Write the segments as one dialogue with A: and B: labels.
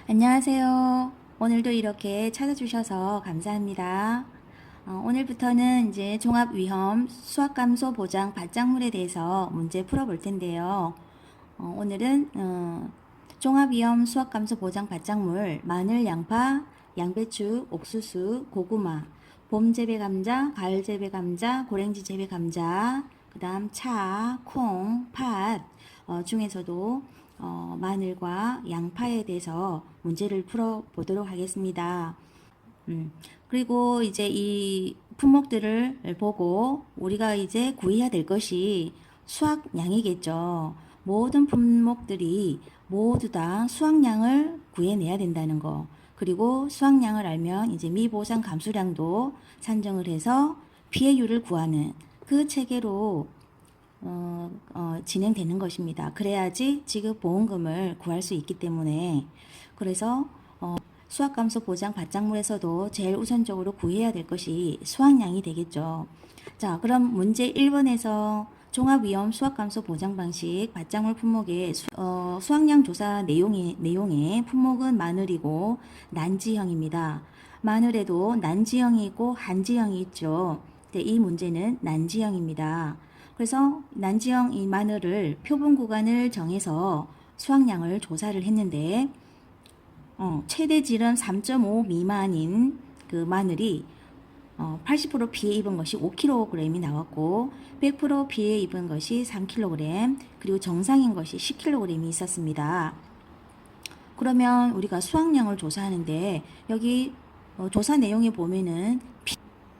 A: 안녕하세요. 오늘도 이렇게 찾아주셔서 감사합니다. 오늘부터는 이제 종합위험 수학감소 보장 반작물에 대해서 문제 풀어볼 텐데요. 오늘은 종합위험 수학감소 보장 반작물 마늘, 양파, 양배추, 옥수수, 고구마, 봄 재배 감자, 가을 재배 감자, 고랭지 재배 감자, 그 다음 차, 콩, 팥 중에서도 마늘과 양파에 대해서 문제를 풀어보도록 하겠습니다. 그리고 이제 이 품목들을 보고 우리가 이제 구해야 될 것이 수확량이겠죠. 모든 품목들이 모두 다 수확량을 구해내야 된다는 거. 그리고 수확량을 알면 이제 미보상 감수량도 산정을 해서 피해율을 구하는 그 체계로 진행되는 것입니다. 그래야지 지급보험금을 구할 수 있기 때문에 그래서 수확감소 보장 반작물에서도 제일 우선적으로 구해야 될 것이 수확량이 되겠죠. 자, 그럼 문제 1번에서 종합위험 수확감소 보장 방식 반작물 품목의 수확량 조사 내용의 품목은 마늘이고 난지형입니다. 마늘에도 난지형이 있고 한지형이 있죠. 이 문제는 난지형입니다. 그래서 난지형 이 마늘을 표본 구간을 정해서 수확량을 조사를 했는데 최대 지름 3.5 미만인 그 마늘이 80% 피해 입은 것이 5kg이 나왔고 100% 피해 입은 것이 3kg 그리고 정상인 것이 10kg이 있었습니다. 그러면 우리가 수확량을 조사하는데 여기 조사 내용에 보면은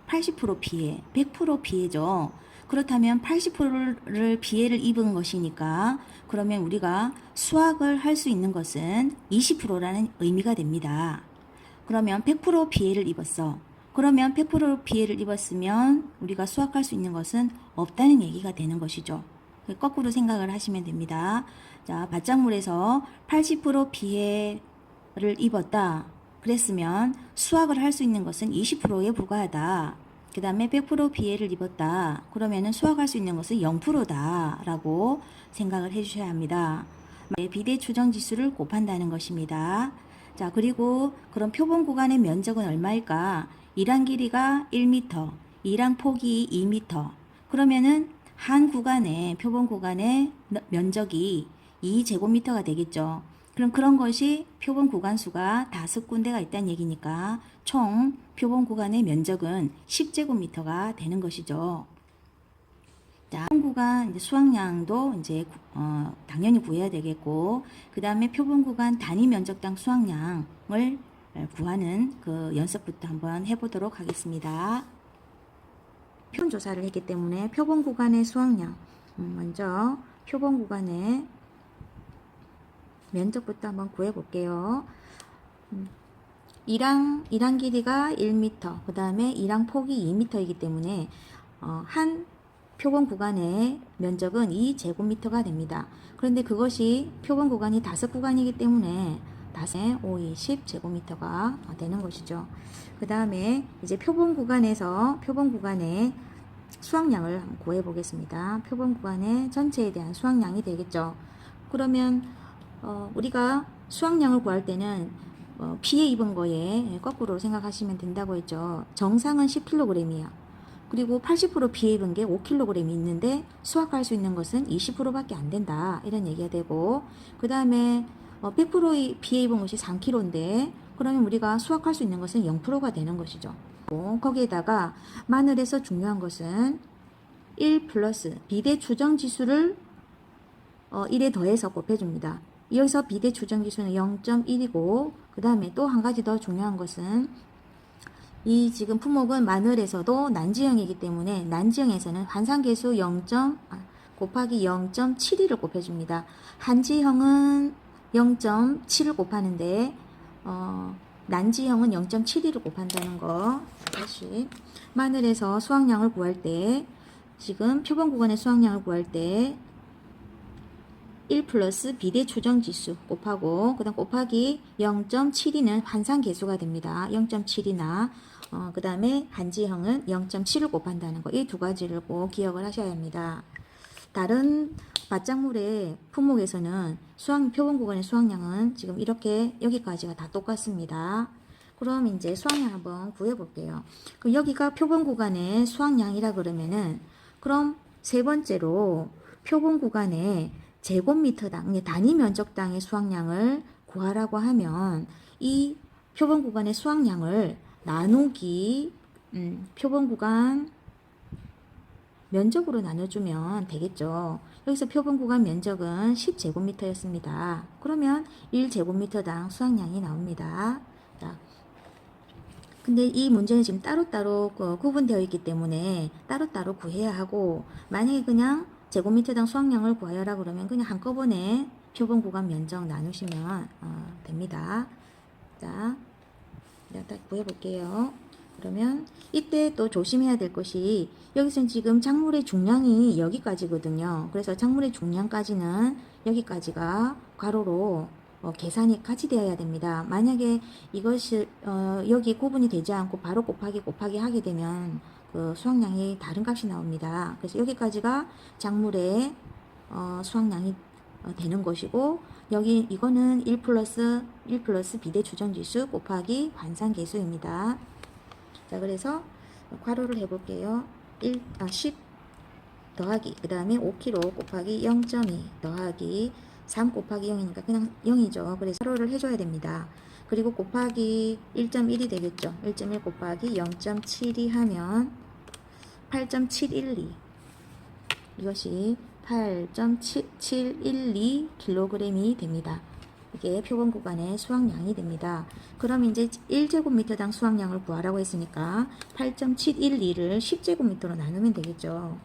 A: 80% 피해, 100% 피해죠. 그렇다면 80%를 피해를 입은 것이니까 그러면 우리가 수확을 할 수 있는 것은 20%라는 의미가 됩니다. 그러면 100% 피해를 입었어. 그러면 100% 피해를 입었으면 우리가 수확할 수 있는 것은 없다는 얘기가 되는 것이죠. 거꾸로 생각을 하시면 됩니다. 자, 반작물에서 80% 피해를 입었다. 그랬으면 수확을 할 수 있는 것은 20%에 불과하다. 그 다음에 100% 피해를 입었다. 그러면은 수확할 수 있는 것은 0%다. 라고 생각을 해주셔야 합니다. 비대 추정 지수를 곱한다는 것입니다. 자, 그리고 그럼 표본 구간의 면적은 얼마일까? 1항 길이가 1m, 2항 폭이 2m. 그러면은 한 구간의 표본 구간의 면적이 2제곱미터가 되겠죠. 그럼 그런 것이 표본 구간 수가 5군데가 있다는 얘기니까 총 표본 구간의 면적은 10제곱미터가 되는 것이죠. 자, 표본 구간 이제 수확량도 이제 당연히 구해야 되겠고, 그 다음에 표본 구간 단위 면적당 수확량을 구하는 그 연습부터 한번 해보도록 하겠습니다. 표본 조사를 했기 때문에 표본 구간의 수확량, 먼저 표본 구간의 면적부터 한번 구해볼게요. 1항 길이가 1m, 그 다음에 1항 폭이 2m이기 때문에 한 표본 구간의 면적은 2제곱미터가 됩니다. 그런데 그것이 표본 구간이 5구간이기 때문에 5, 5, 20제곱미터가 되는 것이죠. 그 다음에 이제 표본 구간의 수확량을 한번 구해 보겠습니다. 표본 구간의 전체에 대한 수확량이 되겠죠. 그러면 우리가 수확량을 구할 때는 피해 입은 거에 거꾸로 생각하시면 된다고 했죠. 정상은 10kg이야. 그리고 80% 피해 입은 게 5kg이 있는데 수확할 수 있는 것은 20%밖에 안 된다. 이런 얘기가 되고, 그 다음에 100% 피해 입은 것이 3kg인데 그러면 우리가 수확할 수 있는 것은 0%가 되는 것이죠. 거기에다가 마늘에서 중요한 것은 1 플러스 비대 추정 지수를 1에 더해서 곱해줍니다. 여기서 비대 추정 지수는 0.1이고 그 다음에 또 한 가지 더 중요한 것은 이 지금 품목은 마늘에서도 난지형이기 때문에 난지형에서는 환산계수 곱하기 0.72를 곱해줍니다. 한지형은 0.7을 곱하는데 난지형은 0.72를 곱한다는 거. 다시 마늘에서 수확량을 구할 때 지금 표본 구간의 수확량을 구할 때 1 플러스 비대 추정 지수 곱하고 그 다음 곱하기 0.72는 환산 계수가 됩니다. 0.7이나 그 다음에 한지형은 0.7을 곱한다는 거. 이 두 가지를 꼭 기억을 하셔야 합니다. 다른 밭작물의 품목에서는 표본 구간의 수확량은 지금 이렇게 여기까지가 다 똑같습니다. 그럼 이제 수확량 한번 구해 볼게요. 그럼 여기가 표본 구간의 수확량이라 그러면은 그럼 세 번째로 표본 구간의 제곱미터당 단위 면적당의 수확량을 구하라고 하면 이 표본 구간의 수확량을 나누기 표본 구간 면적으로 나눠주면 되겠죠. 여기서 표본 구간 면적은 10제곱미터였습니다. 그러면 1제곱미터당 수확량이 나옵니다. 자, 근데 이 문제는 지금 따로따로 구분되어 있기 때문에 따로따로 구해야 하고, 만약에 그냥 제곱미터당 수확량을 구하여라 그러면 그냥 한꺼번에 표본 구간 면적 나누시면 됩니다. 자, 내가 구해 볼게요. 그러면 이때 또 조심해야 될 것이, 여기서는 지금 작물의 중량이 여기까지거든요. 그래서 작물의 중량까지는 여기까지가 괄호로 계산이 같이 되어야 됩니다. 만약에 이것이 여기 구분이 되지 않고 바로 곱하기 하게 되면 그 수확량이 다른 값이 나옵니다. 그래서 여기까지가 작물의 수확량이 되는 것이고, 여기 이거는 1 플러스 비대 추정지수 곱하기 환산계수입니다. 자, 그래서 괄호를 해볼게요. 10 더하기 그 다음에 5kg 곱하기 0.2 더하기 3 곱하기 0이니까 그냥 0이죠. 그래서 괄호를 해줘야 됩니다. 그리고 곱하기 1.1이 되겠죠. 1.1 곱하기 0.72 하면 8.712, 이것이 8.7712kg이 됩니다. 이게 표본 구간의 수확량이 됩니다. 그럼 이제 1제곱미터당 수확량을 구하라고 했으니까 8.712를 10제곱미터로 나누면 되겠죠.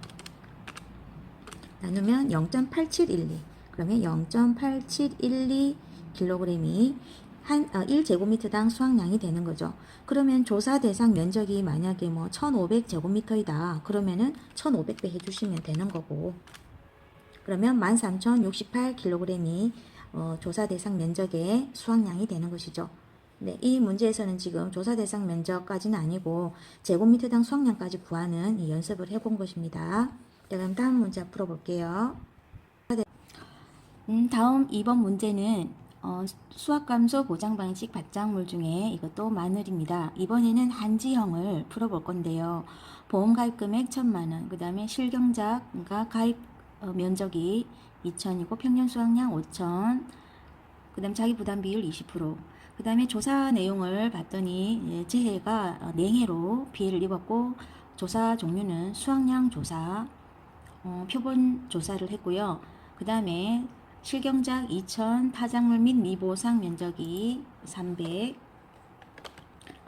A: 나누면 0.8712, 그러면 0.8712kg이 1제곱미터당 수확량이 되는 거죠. 그러면 조사 대상 면적이 만약에 1500제곱미터이다 그러면은 1500배 해주시면 되는 거고, 그러면 13,068kg이 조사 대상 면적의 수확량이 되는 것이죠. 네, 이 문제에서는 지금 조사 대상 면적까지는 아니고 제곱미터당 수확량까지 구하는 이 연습을 해본 것입니다. 자, 그럼 다음 문제 풀어볼게요. 다음 2번 문제는 수확감소 보장 방식 밭작물 중에 이것도 마늘입니다. 이번에는 한지형을 풀어볼 건데요. 보험 가입 금액 1,000만원, 그 다음에 실경자가 가입 면적이 2,000이고 평균 수확량 5,000, 그 다음 자기 부담 비율 20%, 그 다음에 조사 내용을 봤더니 재해가 냉해로 피해를 입었고, 조사 종류는 수확량 조사, 표본 조사를 했고요. 그 다음에 실경작 2,000, 타작물 및 미보상 면적이 300,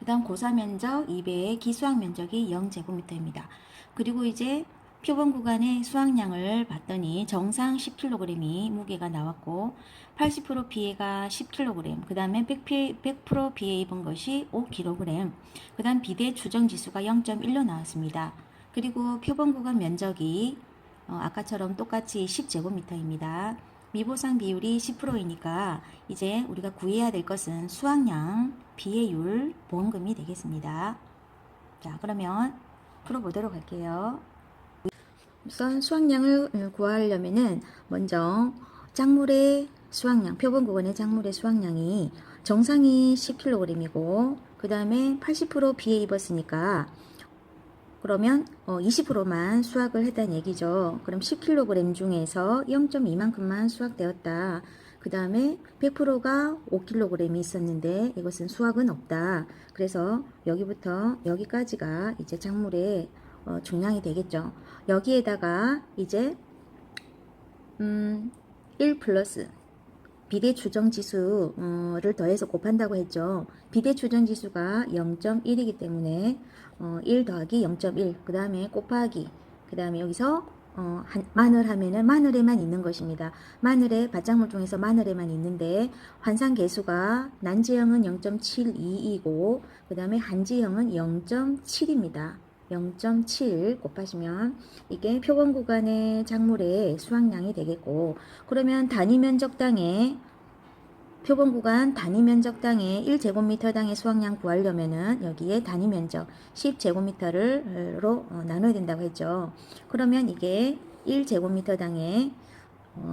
A: 그 다음 고사 면적 200, 기수확 면적이 0제곱미터입니다. 그리고 이제 표본 구간의 수확량을 봤더니 정상 10kg이 무게가 나왔고 80% 피해가 10kg, 그 다음에 100% 피해 입은 것이 5kg, 그 다음 비대 추정 지수가 0.1로 나왔습니다. 그리고 표본 구간 면적이 아까처럼 똑같이 10제곱미터입니다. 미보상 비율이 10%이니까 이제 우리가 구해야 될 것은 수확량, 비해율, 보험금이 되겠습니다. 자, 그러면 풀어보도록 할게요. 우선 수확량을 구하려면은 먼저 작물의 수확량, 표본 구간의 작물의 수확량이 정상이 10kg이고 그 다음에 80% 비해 입었으니까 그러면 20%만 수확을 했다는 얘기죠. 그럼 10kg 중에서 0.2만큼만 수확되었다. 그 다음에 100%가 5kg이 있었는데 이것은 수확은 없다. 그래서 여기부터 여기까지가 이제 작물의 중량이 되겠죠. 여기에다가 이제 1 플러스 비대 추정 지수를 더해서 곱한다고 했죠. 비대 추정 지수가 0.1이기 때문에 1 더하기 0.1, 그 다음에 곱하기, 그 다음에 여기서 마늘 하면은 마늘에만 있는 것입니다. 마늘에 밭작물 중에서 마늘에만 있는데 환산계수가 난지형은 0.72이고 그 다음에 한지형은 0.7입니다. 0.7 곱하시면 이게 표본 구간의 작물의 수확량이 되겠고, 그러면 단위 면적당의 표본 구간 단위 면적당의 1제곱미터당의 수확량 구하려면은 여기에 단위 면적 10제곱미터로 나눠야 된다고 했죠. 그러면 이게 1제곱미터당의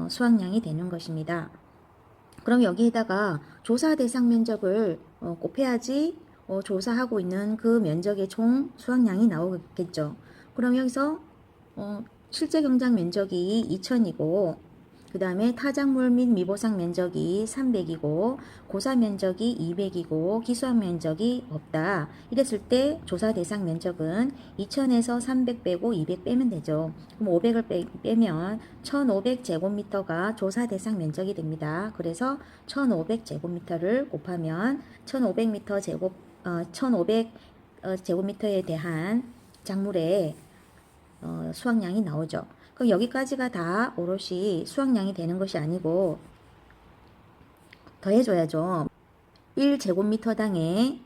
A: 수확량이 되는 것입니다. 그럼 여기에다가 조사 대상 면적을 곱해야지 조사하고 있는 그 면적의 총 수확량이 나오겠죠. 그럼 여기서 실제 경작 면적이 2000이고 그 다음에 타작물 및 미보상 면적이 300이고 고사 면적이 200이고 기수한 면적이 없다. 이랬을 때 조사 대상 면적은 2000에서 300 빼고 200 빼면 되죠. 그럼 500을 빼면 1500제곱미터가 조사 대상 면적이 됩니다. 그래서 1500제곱미터를 곱하면 1500m 제곱 1500 제곱미터에 대한 작물의 수확량이 나오죠. 그럼 여기까지가 다 오롯이 수확량이 되는 것이 아니고 더해줘야죠. 1제곱미터당의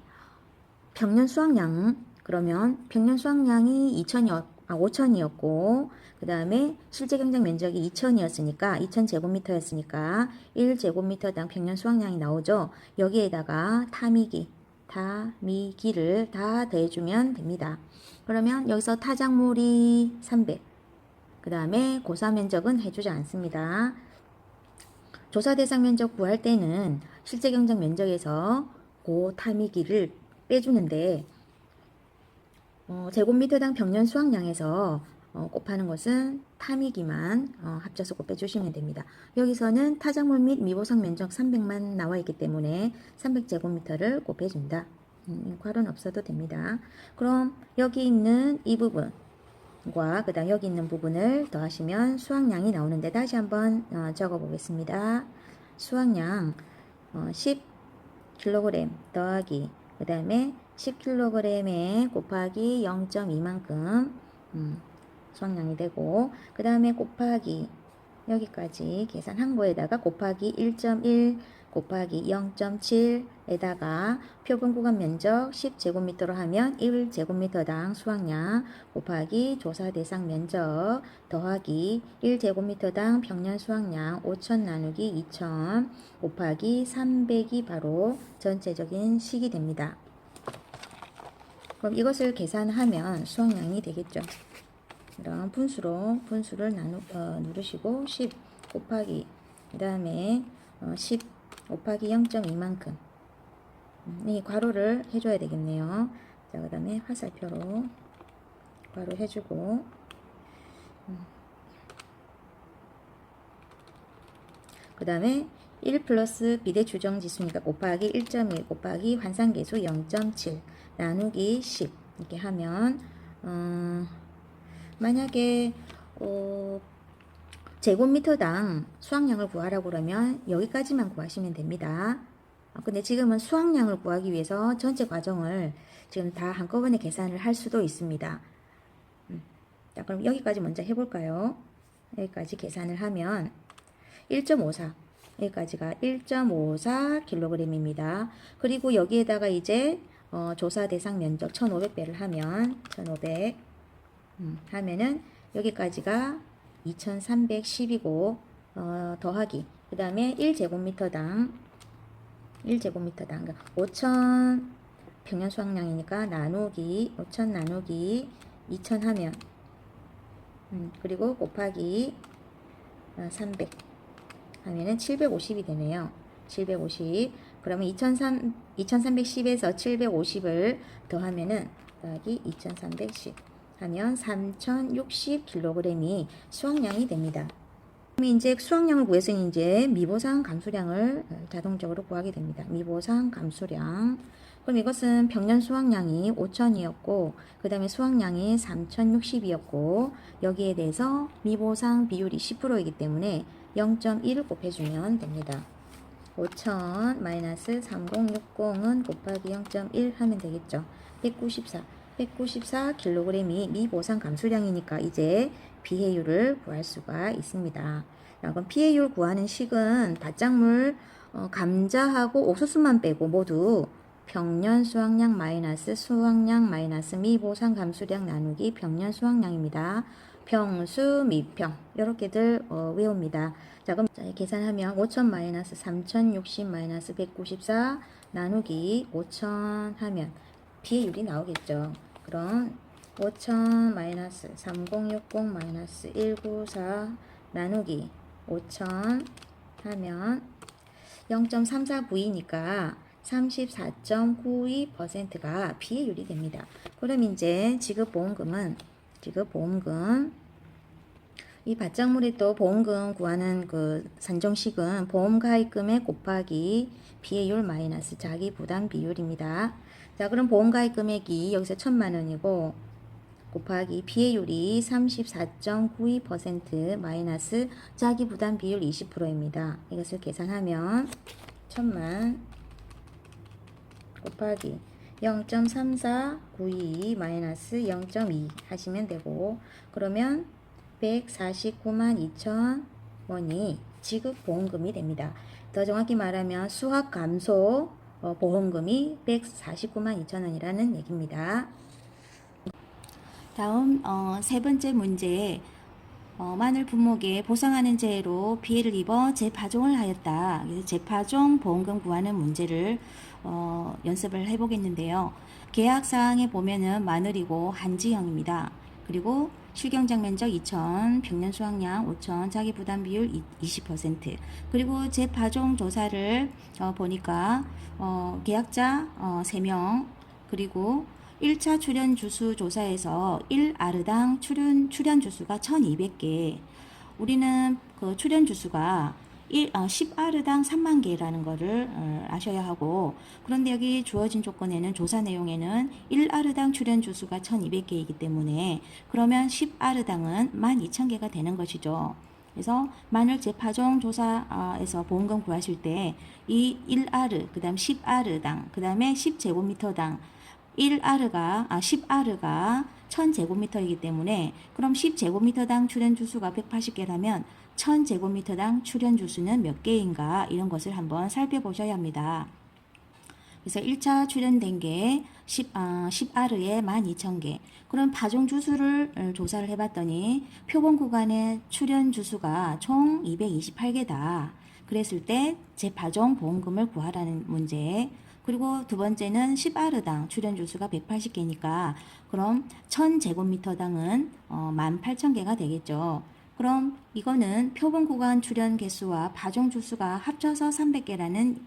A: 평년 수확량, 그러면 평년 수확량이 5천이었고 그 다음에 실제 경작 면적이 2000이었으니까 2000제곱미터였으니까 1제곱미터당 평년 수확량이 나오죠. 여기에다가 타미기를 다 더해주면 됩니다. 그러면 여기서 타작물이 300, 그 다음에 고사 면적은 해주지 않습니다. 조사 대상 면적 구할 때는 실제 경작 면적에서 타미기를 빼주는데 제곱미터당 평년 수확량에서 곱하는 것은 타미기만 합쳐서 곱해주시면 됩니다. 여기서는 타작물 및 미보상 면적 300만 나와 있기 때문에 300제곱미터를 곱해준다. 괄호는 없어도 됩니다. 그럼 여기 있는 이 부분과 그 다음 여기 있는 부분을 더하시면 수확량이 나오는데 다시 한번 적어 보겠습니다. 수확량 10kg 더하기 그 다음에 10kg에 곱하기 0.2만큼 수확량이 되고 그 다음에 곱하기 여기까지 계산한 거에다가 곱하기 1.1 곱하기 0.7에다가 표본 구간 면적 10제곱미터로 하면 1제곱미터당 수확량 곱하기 조사 대상 면적 더하기 1제곱미터당 평년 수확량 5000 나누기 2000 곱하기 300이 바로 전체적인 식이 됩니다. 그럼 이것을 계산하면 수확량이 되겠죠. 그럼 분수를 누르시고 10 곱하기 그 다음에 10 곱하기 0.2만큼 이 괄호를 해줘야 되겠네요. 자, 그 다음에 화살표로 괄호 해주고 그 다음에 1 플러스 비례 추정 지수니까 곱하기 1.1 곱하기 환산계수 0.7 나누기 10 이렇게 하면 만약에 제곱미터당 수확량을 구하라고 그러면 여기까지만 구하시면 됩니다. 근데 지금은 수확량을 구하기 위해서 전체 과정을 지금 다 한꺼번에 계산을 할 수도 있습니다. 자, 그럼 여기까지 먼저 해볼까요? 여기까지 계산을 하면 1.54 여기까지가 1.54kg입니다. 그리고 여기에다가 이제 조사 대상 면적 1500배를 하면 1500 하면은 여기까지가 2310이고 더하기 그 다음에 1제곱미터당 그러니까 5000 평년 수확량이니까 나누기 5000 나누기 2000 하면 그리고 곱하기 300 하면은 750이 되네요. 750 그러면 2310에서 750을 더하면은 더하기 2310 하면 3060kg이 수확량이 됩니다. 그럼 이제 수확량을 구해서 이제 미보상 감수량을 자동적으로 구하게 됩니다. 미보상 감수량. 그럼 이것은 평년 수확량이 5000이었고 그 다음에 수확량이 3060이었고 여기에 대해서 미보상 비율이 10%이기 때문에 0.1을 곱해주면 됩니다. 5000 마이너스 3060은 곱하기 0.1 하면 되겠죠. 194kg이 미보상 감수량이니까 이제 비해율을 구할 수가 있습니다. 그럼 비해율 구하는 식은 밭작물 감자하고 옥수수만 빼고 모두 평년 수확량 마이너스 수확량 마이너스 미보상 감수량 나누기 평년 수확량입니다. 평수 미평 이렇게들 외웁니다. 자, 그럼 계산하면 5000 마이너스 3060 마이너스 194 나누기 5000 하면 비해율이 나오겠죠. 그럼 5000 마이너스 3060 마이너스 194 나누기 5천 하면 0.3492니까 34.92%가 비회율이 됩니다. 그럼 이제 지급보험금 이 받장물에 또 보험금 구하는 그 산정식은 보험가입금액 곱하기 비회율 마이너스 자기부담 비율입니다. 자, 그럼 보험가입금액이 여기서 1,000만원이고 곱하기 비회율이 34.92% 마이너스 자기부담 비율 20%입니다. 이것을 계산하면 1,000만 곱하기 0.3492 마이너스 0.2 하시면 되고, 그러면 149만 2천 원이 지급보험금이 됩니다. 더 정확히 말하면 수학감소 보험금이 149만 2천 원이라는 얘기입니다. 다음 세 번째 문제, 마늘 분목에 보상하는 재해로 피해를 입어 재파종을 하였다. 그래서 재파종 보험금 구하는 문제를 연습을 해보겠는데요. 계약사항에 보면은 마늘이고 한지형입니다. 그리고 실경장 면적 2천, 평년 수확량 5천, 자기부담 비율 20%. 그리고 재파종 조사를 보니까 계약자 3명, 그리고 1차 출연 주수 조사에서 1아르당 출연 주수가 1200개. 우리는 그 출연 주수가 10아르당 3만 개라는 거를 아셔야 하고, 그런데 여기 주어진 조건에는 조사 내용에는 1아르당 출연 주수가 1200개이기 때문에 그러면 10아르당은 12,000개가 되는 것이죠. 그래서 마늘 재파종 조사에서 보험금 구하실 때 이 1아르, 그 다음 10아르당, 그 다음에 10제곱미터당 10R가 1000제곱미터이기 때문에 그럼 10제곱미터당 출연 주수가 180개라면 1000제곱미터당 출연 주수는 몇 개인가, 이런 것을 한번 살펴보셔야 합니다. 그래서 1차 출연된 게 10R에 12,000개. 그럼 파종 주수를 조사를 해봤더니 표본 구간의 출연 주수가 총 228개다. 그랬을 때 재파종 보험금을 구하라는 문제. 그리고 두 번째는 10R당 출연 주수가 180개니까 그럼 1000제곱미터당은 18,000개가 되겠죠. 그럼 이거는 표본 구간 출연 개수와 파종 주수가 합쳐서 300개라는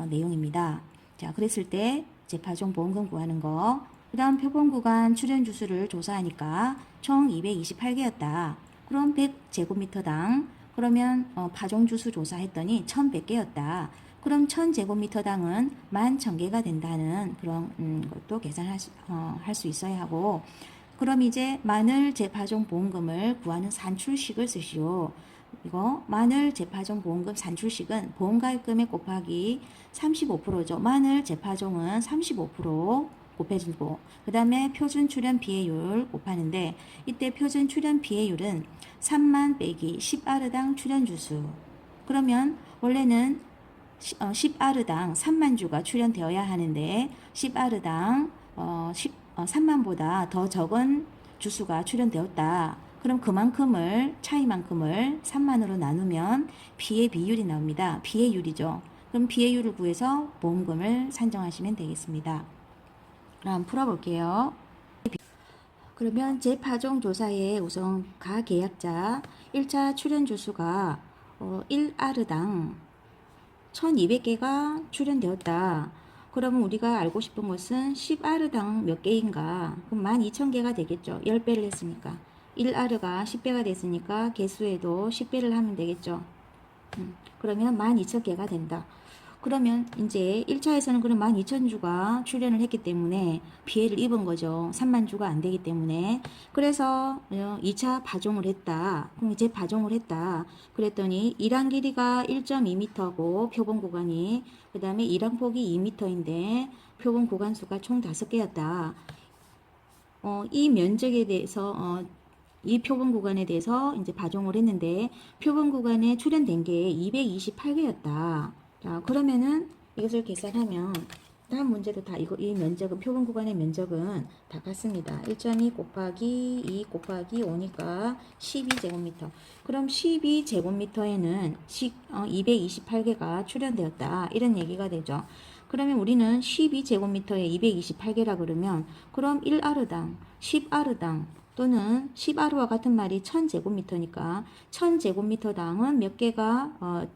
A: 내용입니다. 자, 그랬을 때 재파종 보험금 구하는 거. 그 다음 표본 구간 출연 주수를 조사하니까 총 228개였다. 그럼 100제곱미터당 그러면 파종 주수 조사했더니 1100개였다. 그럼 1000제곱미터당은 11,000개가 된다는 그런 것도 계산할 수 있어야 하고, 그럼 이제 마늘 재파종 보험금을 구하는 산출식을 쓰시오. 이거 마늘 재파종 보험금 산출식은 보험가입금액 곱하기 35%죠. 마늘 재파종은 35% 곱해주고, 그 다음에 표준 출연 비해율 곱하는데, 이때 표준 출연 비해율은 3만 빼기 10R당 출연 주수. 그러면 원래는 10R당 3만 주가 출연되어야 하는데 10R당 3만보다 더 적은 주수가 출연되었다. 그럼 그만큼을 차이만큼을 3만으로 나누면 비의 비율이 나옵니다. 비회율이죠. 그럼 비회율을 구해서 보험금을 산정하시면 되겠습니다. 그럼 풀어볼게요. 그러면 재파종 조사에 우선 가계약자 1차 출연 주수가 1R당 1200개가 출연되었다. 그러면 우리가 알고 싶은 것은 10R당 몇 개인가? 그럼 12,000개가 되겠죠. 10배를 했으니까. 1R가 10배가 됐으니까 개수에도 10배를 하면 되겠죠. 그러면 12,000개가 된다. 그러면 이제 1차에서는 그럼 12,000주가 출연을 했기 때문에 피해를 입은 거죠. 3만 주가 안 되기 때문에. 그래서 2차 파종을 했다. 그럼 이제 파종을 했다. 그랬더니 1항 길이가 1.2m고 표본 구간이, 그 다음에 1항 폭이 2m인데 표본 구간 수가 총 5개였다. 이 면적에 대해서 이 표본 구간에 대해서 이제 파종을 했는데 표본 구간에 출연된 게 228개였다. 자, 그러면은 이것을 계산하면 다음 문제도 다 이 면적은 표본 구간의 면적은 다 같습니다. 1.2 곱하기 2 곱하기 5니까 12제곱미터. 그럼 12제곱미터에는 228개가 출연되었다. 이런 얘기가 되죠. 그러면 우리는 12제곱미터에 228개라 그러면 그럼 1R당 10R당 또는 10R와 같은 말이 1000제곱미터니까 1000제곱미터당은 몇 개가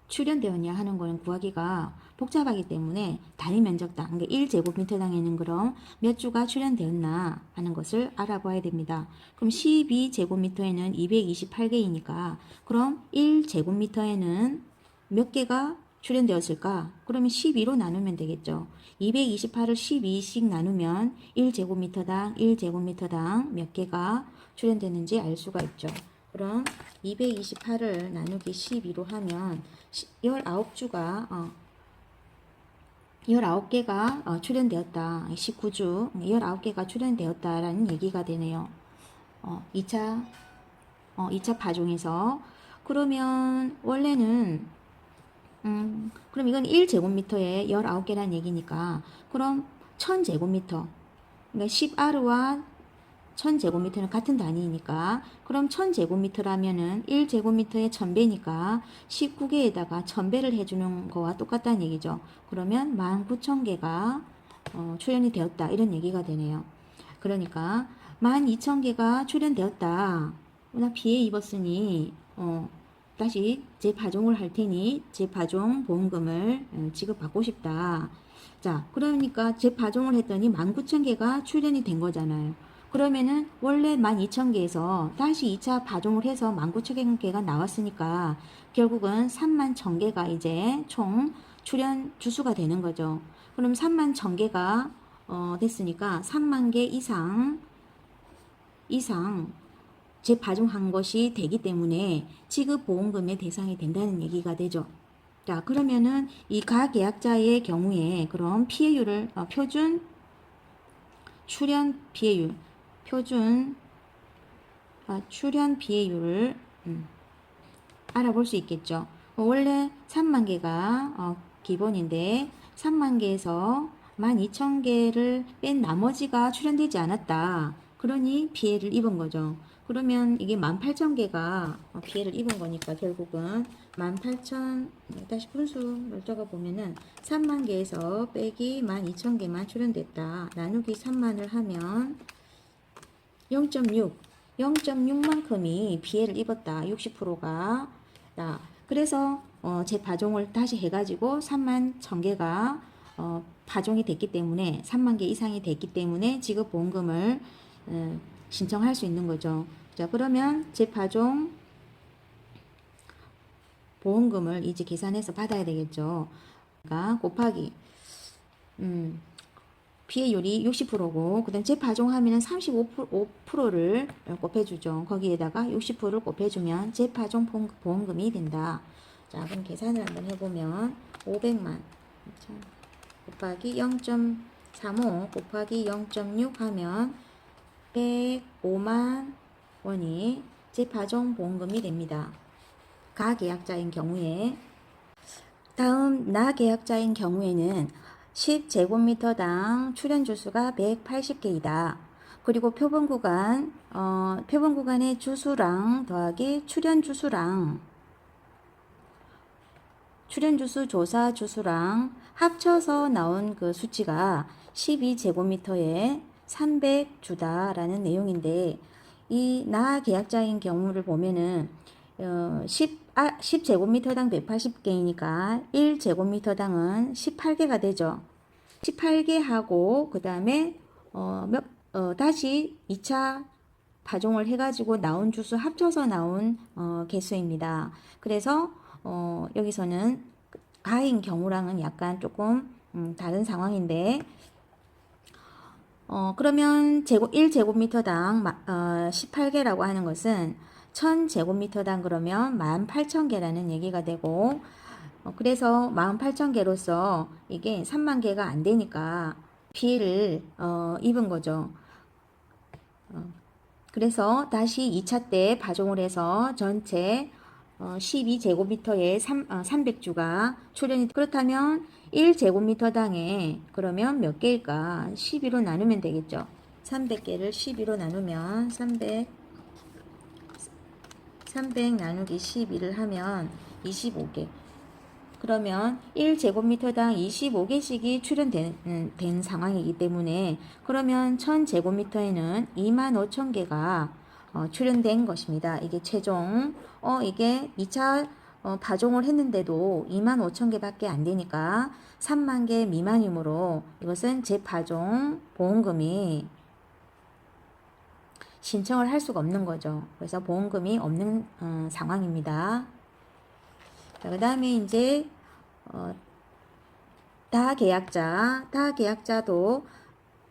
A: 출현되었냐 하는 거는 구하기가 복잡하기 때문에 단위 면적당 1제곱미터당에는 그럼 몇 주가 출현되었나 하는 것을 알아봐야 됩니다. 그럼 12제곱미터에는 228개이니까 그럼 1제곱미터에는 몇 개가 출현되었을까? 그러면 12로 나누면 되겠죠. 228을 12씩 나누면 1제곱미터당 몇 개가 출현되는지 알 수가 있죠. 그럼 228을 나누기 12로 하면 19주가 19개가 출현되었다. 19주 19개가 출현되었다라는 얘기가 되네요. 2차 파종에서 그러면 원래는 그럼 이건 1제곱미터에 19개란 얘기니까 그럼 1000제곱미터 그러니까 10R와 1000제곱미터는 같은 단위이니까 그럼 1000제곱미터라면은 1제곱미터의 1000배니까 19개에다가 1000배를 해주는 거와 똑같다는 얘기죠. 그러면 19000개가 출현이 되었다 이런 얘기가 되네요. 그러니까 12000개가 출현되었다. 나 피해 입었으니 다시 재파종을 할 테니 재파종 보험금을 지급받고 싶다. 자, 그러니까 재파종을 했더니 19000개가 출현이 된 거잖아요. 그러면은 원래 12000개에서 다시 2차 파종을 해서 19000개가 나왔으니까 결국은 31000개가 이제 총 출현 주수가 되는 거죠. 그럼 31000개가 됐으니까 3만 개 이상 재파종한 것이 되기 때문에 지급보험금의 대상이 된다는 얘기가 되죠. 자, 그러면은 이 가계약자의 경우에 그럼 피해율을 표준 출현 피해율 출현 피해율을 알아볼 수 있겠죠. 원래 3만 개가 기본인데 3만 개에서 12000개를 뺀 나머지가 출현되지 않았다. 그러니 피해를 입은 거죠. 그러면 이게 18000개가 피해를 입은 거니까 결국은 18000 다시 분수를 적어 보면은 3만 개에서 빼기 12000개만 출현됐다. 나누기 3만을 하면 0.6만큼이 피해를 입었다. 60%가. 그래서 재파종을 다시 해가지고 3만 1000개가 파종이 됐기 때문에 3만 개 이상이 됐기 때문에 지급보험금을 신청할 수 있는 거죠. 자, 그러면 재파종 보험금을 이제 계산해서 받아야 되겠죠. 그러니까 곱하기 피해율이 60%고 그 다음 재파종하면 35%를 곱해주죠. 거기에다가 60%를 곱해주면 재파종 보험금이 된다. 자, 그럼 계산을 한번 해보면 500만 곱하기 0.35 곱하기 0.6 하면 105만 원이 재파종 보험금이 됩니다. 가계약자인 경우에 다음 나계약자인 경우에는 10제곱미터당 출현 주수가 180개이다. 그리고 표본 구간의 주수랑 더하기 출현 주수랑 출현 주수 조사 주수랑 합쳐서 나온 그 수치가 12제곱미터에 300주다라는 내용인데 이 나계약자인 경우를 보면은 10제곱미터당 180개이니까 1제곱미터당은 18개가 되죠. 18개 하고 그 다음에 다시 2차 파종을 해가지고 나온 주수 합쳐서 나온 개수입니다. 그래서 여기서는 가인 경우랑은 약간 조금 다른 상황인데 그러면 1제곱미터당 18개라고 하는 것은 1000제곱미터당 그러면 18000개라는 얘기가 되고 그래서 18000개로서 이게 3만 개가 안 되니까 피해를 입은 거죠. 그래서 다시 2차 때 파종을 해서 전체 12제곱미터에 300주가 출현이 그렇다면 1제곱미터당에 그러면 몇 개일까? 12로 나누면 되겠죠. 300개를 12로 나누면 300 나누기 12를 하면 25개. 그러면 1제곱미터당 25개씩이 된 상황이기 때문에 그러면 1000제곱미터에는 25,000개가 출연된 것입니다. 이게 최종 이게 2차 파종을 했는데도 25,000개밖에 안 되니까 3만 개 미만이므로 이것은 재파종 보험금이 신청을 할 수가 없는 거죠. 그래서 보험금이 없는 상황입니다. 그 다음에 이제 다계약자도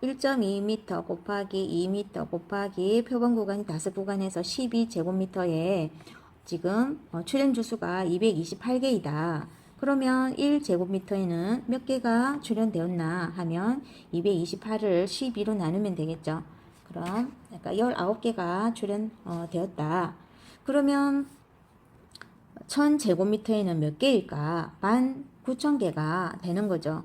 A: 1.2m 곱하기 2m 곱하기 표본 구간이 5구간에서 12제곱미터에 지금 출연 주수가 228개이다. 그러면 1제곱미터에는 몇 개가 출연되었나 하면 228을 12로 나누면 되겠죠. 그럼 그러니까 19개가 출연되었다. 그러면 1000제곱미터에는 몇 개일까? 19,000개가 되는 거죠.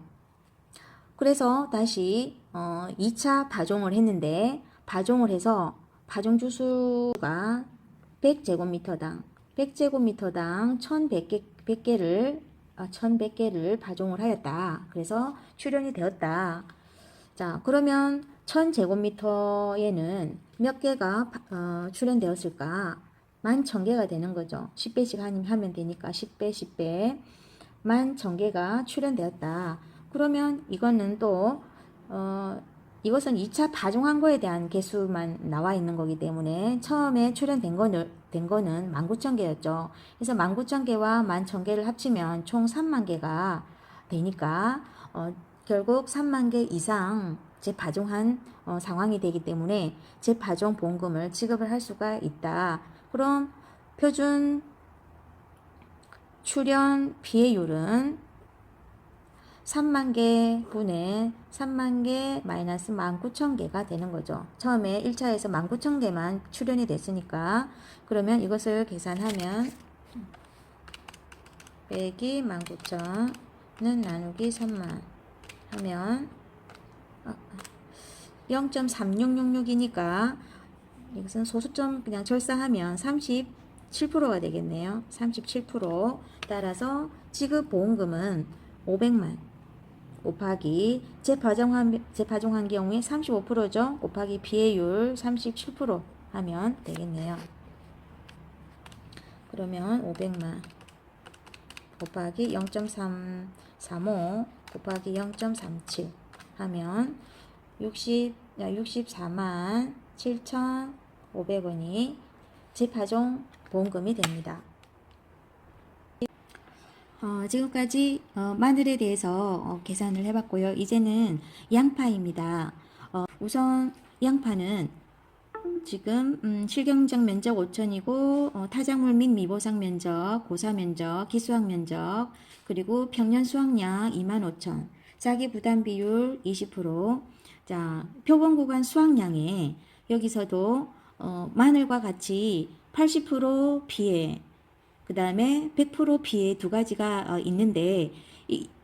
A: 그래서 다시 2차 파종을 했는데 파종을 해서 파종 주수가 100제곱미터당 1100개를 파종을 하였다. 그래서 출연이 되었다. 자, 그러면 1000제곱미터에는 몇 개가 출연되었을까? 11,000개가 되는 거죠. 10배씩 하면 되니까 10배, 10배. 11,000개가 출연되었다. 그러면 이거는 또 이것은 2차 파종한 거에 대한 개수만 나와 있는 거기 때문에 처음에 출연된 거는 19,000개였죠. 그래서 19,000개와 11,000개를 합치면 총 3만 개가 되니까 결국 3만 개 이상 재파종한 상황이 되기 때문에 재파종 보험금을 지급을 할 수가 있다. 그럼 표준 출연 피해율은 3만 개 분의 3만 개 마이너스 19,000개가 되는 거죠. 처음에 1차에서 19,000개만 출연이 됐으니까 그러면 이것을 계산하면 빼기 19,000는 나누기 3만 하면 0.3666이니까 이것은 소수점 그냥 절사하면 37%가 되겠네요. 37%. 따라서 지급 보험금은 500만 곱하기 재파종한 경우에 35%죠. 곱하기 피해율 37% 하면 되겠네요. 그러면 500만 곱하기 0.335 곱하기 0.37 하면 64만 7,500원이 재파종 보험금이 됩니다. 지금까지 마늘에 대해서 계산을 해봤고요. 이제는 양파입니다. 우선 양파는 지금 실경적 면적 5천이고 타작물 및 미보상 면적, 고사 면적, 기수학 면적, 그리고 평년 수확량 25,000, 자기 부담 비율 20%. 자, 표본 구간 수확량에 여기서도 마늘과 같이 80% 피해, 그 다음에 100% 피해 두 가지가 있는데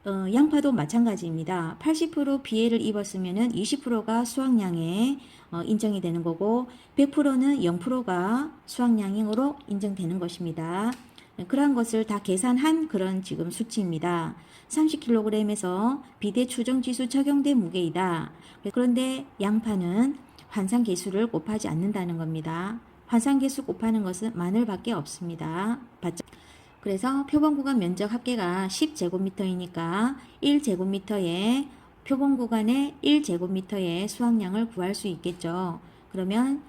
A: 양파도 마찬가지입니다. 80% 피해를 입었으면 20%가 수확량에 인정이 되는 거고 100%는 0%가 수확량으로 인정되는 것입니다. 그러한 것을 다 계산한 그런 지금 수치입니다. 30kg에서 비대 추정지수 적용된 무게이다. 그런데 양파는 환산계수를 곱하지 않는다는 겁니다. 환산계수 곱하는 것은 마늘밖에 없습니다. 그래서 표본구간 면적 합계가 10제곱미터이니까 1제곱미터에 표본구간의 1제곱미터의 수확량을 구할 수 있겠죠. 그러면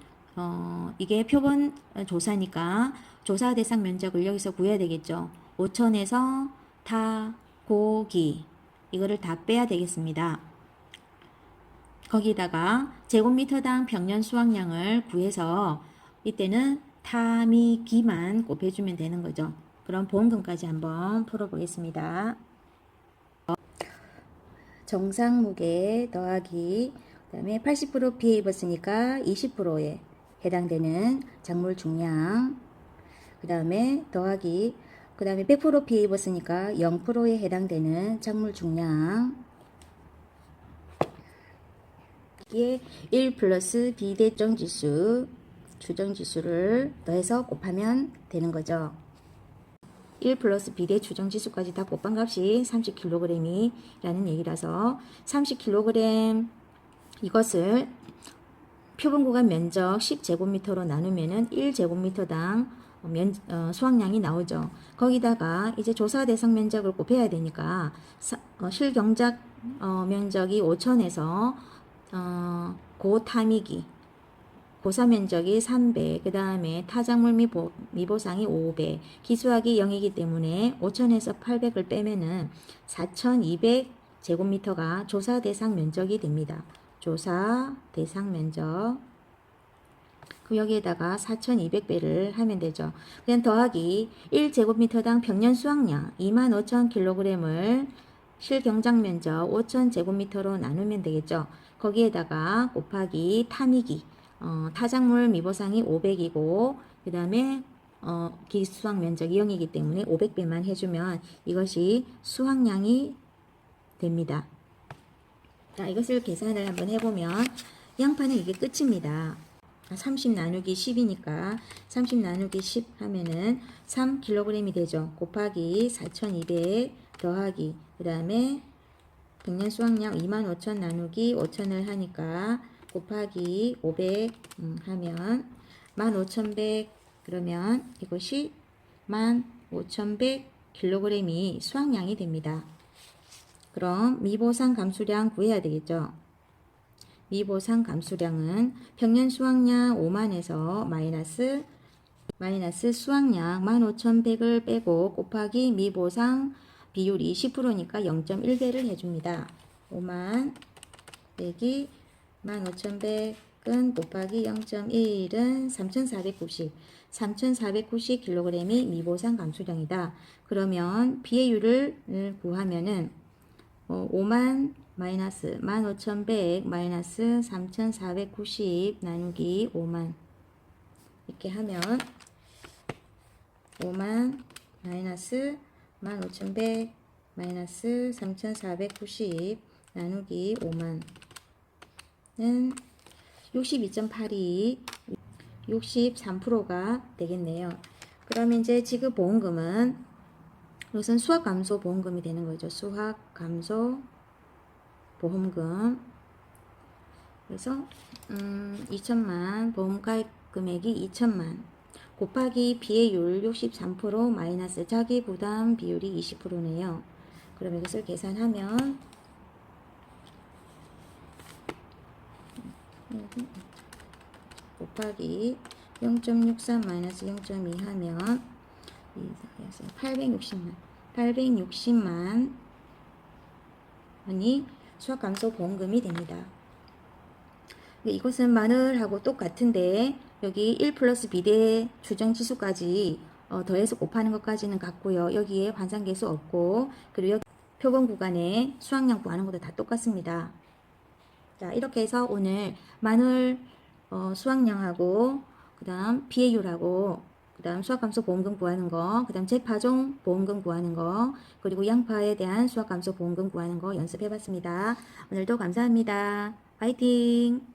A: 이게 표본 조사니까 조사 대상 면적을 여기서 구해야 되겠죠. 5천에서 타, 고, 기 이거를 다 빼야 되겠습니다. 거기다가 제곱미터당 평년 수확량을 구해서 이때는 타, 미, 기만 곱해주면 되는 거죠. 그럼 보험금까지 한번 풀어보겠습니다. 정상 무게 더하기 그 다음에 80% 피해 입었으니까 20%에 해당되는 작물 중량 그 다음에 더하기 그 다음에 100% 피해 입었으니까 0%에 해당되는 작물 중량 이게 1 플러스 비대정 지수 추정 지수를 더해서 곱하면 되는 거죠. 1 플러스 비례 추정 지수까지 다 곱한 값이 30kg이라는 얘기라서 30kg 이것을 표본 구간 면적 10제곱미터로 나누면은 1제곱미터당 수확량이 나오죠. 거기다가 이제 조사 대상 면적을 곱해야 되니까 실경작 면적이 5천에서 고타미기 고사 면적이 300, 그 다음에 타작물 미보상이 500, 기수학이 0이기 때문에 5천에서 800을 빼면은 4200제곱미터가 조사 대상 면적이 됩니다. 조사 대상 면적. 그 여기에다가 4200배를 하면 되죠. 그냥 더하기 1제곱미터당 평년 수확량 25,000kg을 실경작 면적 5,000제곱미터로 나누면 되겠죠. 거기에다가 곱하기 타미기 타작물 미보상이 500이고 그 다음에 기수학 면적이 0이기 때문에 500배만 해주면 이것이 수확량이 됩니다. 자, 이것을 계산을 한번 해보면 양파는 이게 끝입니다. 30 나누기 10이니까 30 나누기 10 하면은 3kg이 되죠. 곱하기 4200 더하기 그 다음에 백년 수확량 25,000 나누기 5,000을 하니까 곱하기 500 하면 15,100 그러면 이것이 15,100kg이 수확량이 됩니다. 그럼 미보상 감수량 구해야 되겠죠. 미보상 감수량은 평년 수확량 5만에서 마이너스 수확량 15,100을 빼고 곱하기 미보상 비율이 10%니까 0.1배를 해줍니다. 5만 빼기 15,100은 곱하기 0.1은 3,490kg이 미보상 감수량이다. 그러면 비례율을 구하면은 5만 마이너스 15,100 마이너스 3,490 나누기 5만 이렇게 하면 5만 마이너스 15,100 마이너스 3,490 나누기 5만은 62.82 63%가 되겠네요. 그럼 이제 지급보험금은 이것은 수학감소 보험금이 되는 거죠. 수학감소 보험금. 그래서 2천만 보험가입 금액이 2천만 곱하기 비례율 63% 마이너스 자기 부담 비율이 20%네요. 그럼 이것을 계산하면 곱하기 0.63 마이너스 0.2 하면 860만 원이 수학감소 보험금이 됩니다. 이것은 마늘하고 똑같은데 여기 1 플러스 비례 추정 지수까지 더해서 곱하는 것까지는 같고요. 여기에 환산계수 없고 그리고 여기 표본 구간에 수확량 구하는 것도 다 똑같습니다. 자, 이렇게 해서 오늘 마늘 수확량하고 그 다음 비례율하고 그 다음 수학감소 보험금 구하는 거, 그 다음 재파종 보험금 구하는 거, 그리고 양파에 대한 수학감소 보험금 구하는 거 연습해 봤습니다. 오늘도 감사합니다. 파이팅!